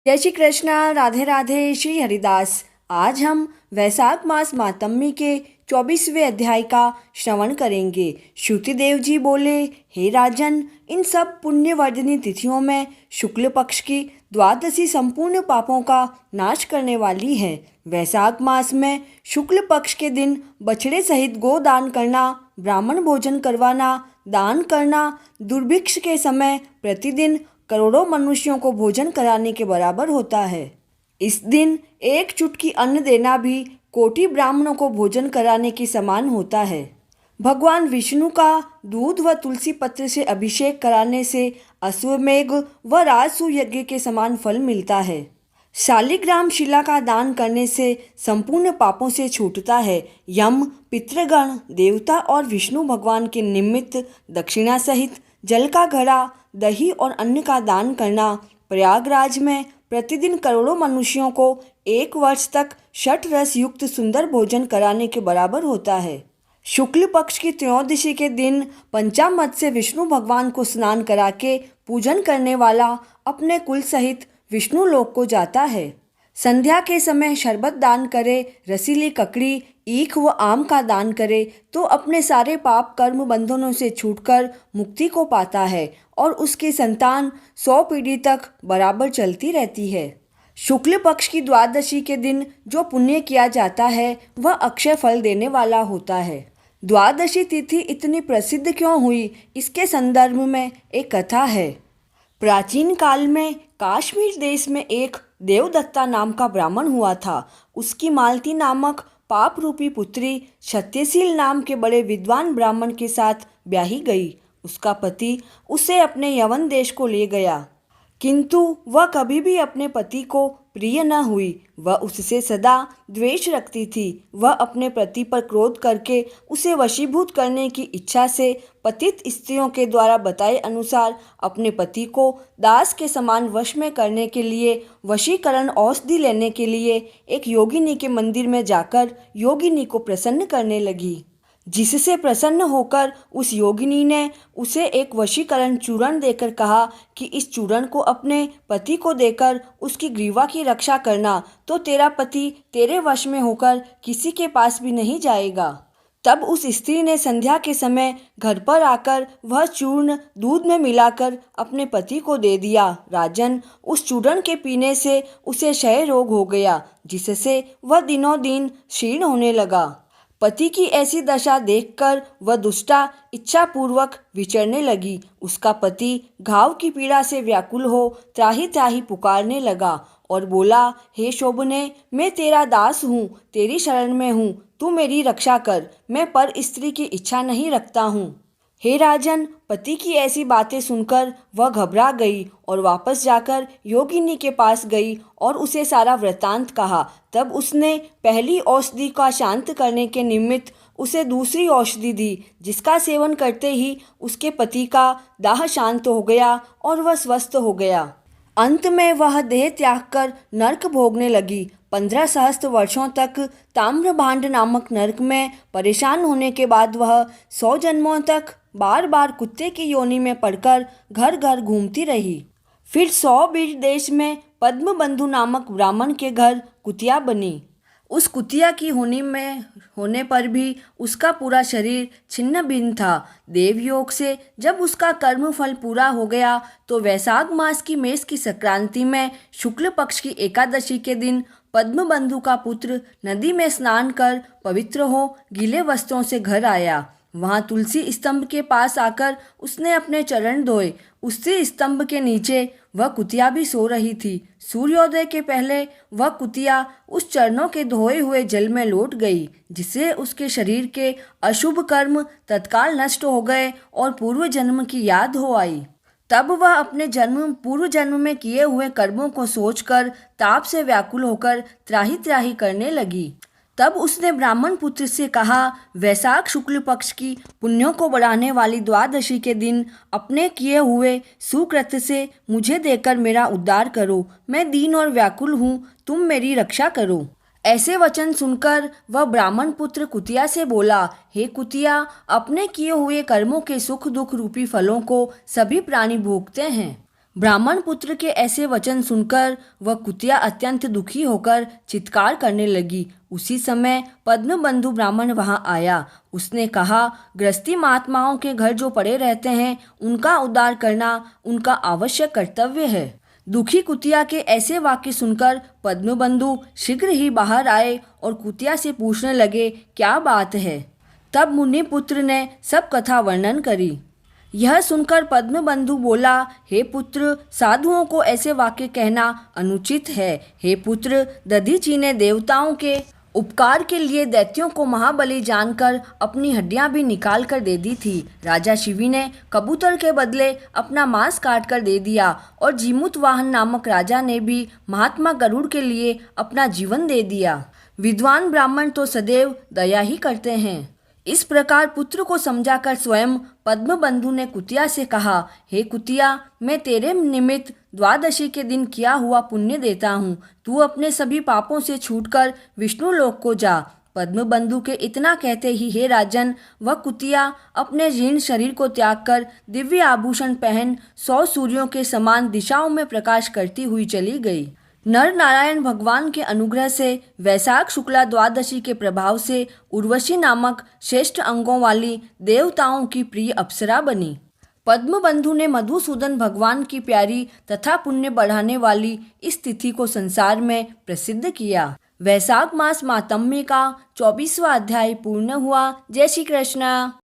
जय श्री कृष्णा। राधे राधे। श्री हरिदास। आज हम वैशाख मास मातम्मी के 24वें अध्याय का श्रवण करेंगे। श्रुतिदेव जी बोले, हे राजन, इन सब पुण्यवर्धनी तिथियों में शुक्ल पक्ष की द्वादशी संपूर्ण पापों का नाश करने वाली है। वैशाख मास में शुक्ल पक्ष के दिन बछड़े सहित गोदान करना, ब्राह्मण भोजन करवाना, दान करना दुर्भिक्ष के समय प्रतिदिन करोड़ों मनुष्यों को भोजन कराने के बराबर होता है। इस दिन एक चुटकी अन्न देना भी कोटि ब्राह्मणों को भोजन कराने के समान होता है। भगवान विष्णु का दूध व तुलसी पत्र से अभिषेक कराने से अश्वमेघ व राजसूय यज्ञ के समान फल मिलता है। शालिग्राम शिला का दान करने से संपूर्ण पापों से छूटता है। यम, पितृगण, देवता और विष्णु भगवान के निमित्त दक्षिणा सहित जल का घड़ा, दही और अन्न का दान करना प्रयागराज में प्रतिदिन करोड़ों मनुष्यों को 1 वर्ष तक षट रस युक्त सुंदर भोजन कराने के बराबर होता है। शुक्ल पक्ष की त्रयोदशी के दिन पंचामृत से विष्णु भगवान को स्नान करा के पूजन करने वाला अपने कुल सहित विष्णु लोक को जाता है। संध्या के समय शरबत दान करे, रसीली ककड़ी, ईख व आम का दान करे तो अपने सारे पाप कर्म बंधनों से छूटकर मुक्ति को पाता है और उसकी संतान 100 पीढ़ी तक बराबर चलती रहती है। शुक्ल पक्ष की द्वादशी के दिन जो पुण्य किया जाता है वह अक्षय फल देने वाला होता है। द्वादशी तिथि इतनी प्रसिद्ध क्यों हुई, इसके संदर्भ में एक कथा है। प्राचीन काल में कश्मीर देश में एक देवदत्ता नाम का ब्राह्मण हुआ था। उसकी मालती नामक पाप रूपी पुत्री सत्यशील नाम के बड़े विद्वान ब्राह्मण के साथ ब्याही गई। उसका पति उसे अपने यवन देश को ले गया, किंतु वह कभी भी अपने पति को प्रिय न हुई। वह उससे सदा द्वेष रखती थी। वह अपने पति पर क्रोध करके उसे वशीभूत करने की इच्छा से पतित स्त्रियों के द्वारा बताए अनुसार अपने पति को दास के समान वश में करने के लिए वशीकरण औषधि लेने के लिए एक योगिनी के मंदिर में जाकर योगिनी को प्रसन्न करने लगी, जिससे प्रसन्न होकर उस योगिनी ने उसे एक वशीकरण चूर्ण देकर कहा कि इस चूर्ण को अपने पति को देकर उसकी ग्रीवा की रक्षा करना, तो तेरा पति तेरे वश में होकर किसी के पास भी नहीं जाएगा। तब उस स्त्री ने संध्या के समय घर पर आकर वह चूर्ण दूध में मिलाकर अपने पति को दे दिया। राजन, उस चूर्ण के पीने से उसे क्षय रोग हो गया, जिससे वह दिनों दिन क्षीण होने लगा। पति की ऐसी दशा देखकर वह दुष्टा इच्छापूर्वक विचरने लगी। उसका पति घाव की पीड़ा से व्याकुल हो त्राहि त्राहि पुकारने लगा और बोला, हे शोभने, मैं तेरा दास हूँ, तेरी शरण में हूँ, तू मेरी रक्षा कर, मैं पर स्त्री की इच्छा नहीं रखता हूँ। हे राजन, पति की ऐसी बातें सुनकर वह घबरा गई और वापस जाकर योगिनी के पास गई और उसे सारा वृत्तांत कहा। तब उसने पहली औषधि का शांत करने के निमित्त उसे दूसरी औषधि दी, जिसका सेवन करते ही उसके पति का दाह शांत हो गया और वह स्वस्थ हो गया। अंत में वह देह त्याग कर नरक भोगने लगी। 15 सहस्त्र वर्षों तक ताम्रभांड नामक नरक में परेशान होने के बाद वह 100 जन्मों तक बार बार कुत्ते की योनि में पड़कर घर घर घूमती रही। फिर 100 बीज देश में पद्मबंधु नामक ब्राह्मण के घर कुतिया बनी। उस कुतिया की होने पर भी उसका पूरा शरीर छिन्न भिन्न था। देवयोग से जब उसका कर्म फल पूरा हो गया तो वैशाख मास की मेष की संक्रांति में शुक्ल पक्ष की एकादशी के दिन पद्मबंधु का पुत्र नदी में स्नान कर पवित्र हो गीले वस्त्रों से घर आया। वहाँ तुलसी स्तंभ के पास आकर उसने अपने चरण धोए। उसी स्तंभ के नीचे वह कुतिया भी सो रही थी। सूर्योदय के पहले वह कुतिया उस चरणों के धोए हुए जल में लौट गई, जिससे उसके शरीर के अशुभ कर्म तत्काल नष्ट हो गए और पूर्व जन्म की याद हो आई। तब वह अपने पूर्व जन्म में किए हुए कर्मों को सोचकर ताप से व्याकुल होकर त्राहि त्राहि करने लगी। तब उसने ब्राह्मण पुत्र से कहा, वैशाख शुक्ल पक्ष की पुण्यों को बढ़ाने वाली द्वादशी के दिन अपने किए हुए सुकृत्य से मुझे देकर मेरा उद्धार करो। मैं दीन और व्याकुल हूँ, तुम मेरी रक्षा करो। ऐसे वचन सुनकर वह ब्राह्मण पुत्र कुतिया से बोला, हे कुतिया, अपने किए हुए कर्मों के सुख दुख रूपी फलों को सभी प्राणी भोगते हैं। ब्राह्मण पुत्र के ऐसे वचन सुनकर वह कुतिया अत्यंत दुखी होकर चित्कार करने लगी। उसी समय पद्मबंधु ब्राह्मण वहां आया। उसने कहा, गृहस्थी महात्माओं के घर जो पड़े रहते हैं उनका उद्धार करना उनका आवश्यक कर्तव्य है। दुखी कुतिया के ऐसे वाक्य सुनकर पद्मबंधु शीघ्र ही बाहर आए और कुतिया से पूछने लगे, क्या बात है। तब मुनि पुत्र ने सब कथा वर्णन करी। यह सुनकर पद्मबंधु बोला, हे पुत्र, साधुओं को ऐसे वाक्य कहना अनुचित है। हे पुत्र, दधीची ने देवताओं के उपकार के लिए दैत्यों को महाबली जानकर अपनी हड्डियां भी निकाल कर दे दी थी। राजा शिवी ने कबूतर के बदले अपना मांस काट कर दे दिया और जीमूतवाहन नामक राजा ने भी महात्मा गरुड़ के लिए अपना जीवन दे दिया। विद्वान ब्राह्मण तो सदैव दया ही करते हैं। इस प्रकार पुत्र को समझाकर स्वयं पद्मबंधु ने कुतिया से कहा, हे कुतिया, मैं तेरे निमित्त द्वादशी के दिन किया हुआ पुण्य देता हूँ। तू अपने सभी पापों से छूटकर विष्णु लोक को जा। पद्मबंधु के इतना कहते ही हे राजन, वह कुतिया अपने जीर्ण शरीर को त्याग कर दिव्य आभूषण पहन 100 सूर्यों के समान दिशाओं में प्रकाश करती हुई चली गई। नर नारायण भगवान के अनुग्रह से वैशाख शुक्ला द्वादशी के प्रभाव से उर्वशी नामक श्रेष्ठ अंगों वाली देवताओं की प्रिय अप्सरा बनी। पद्मबंधु ने मधुसूदन भगवान की प्यारी तथा पुण्य बढ़ाने वाली इस तिथि को संसार में प्रसिद्ध किया। वैशाख मास मातम्य का 24वां अध्याय पूर्ण हुआ। जय श्री कृष्ण।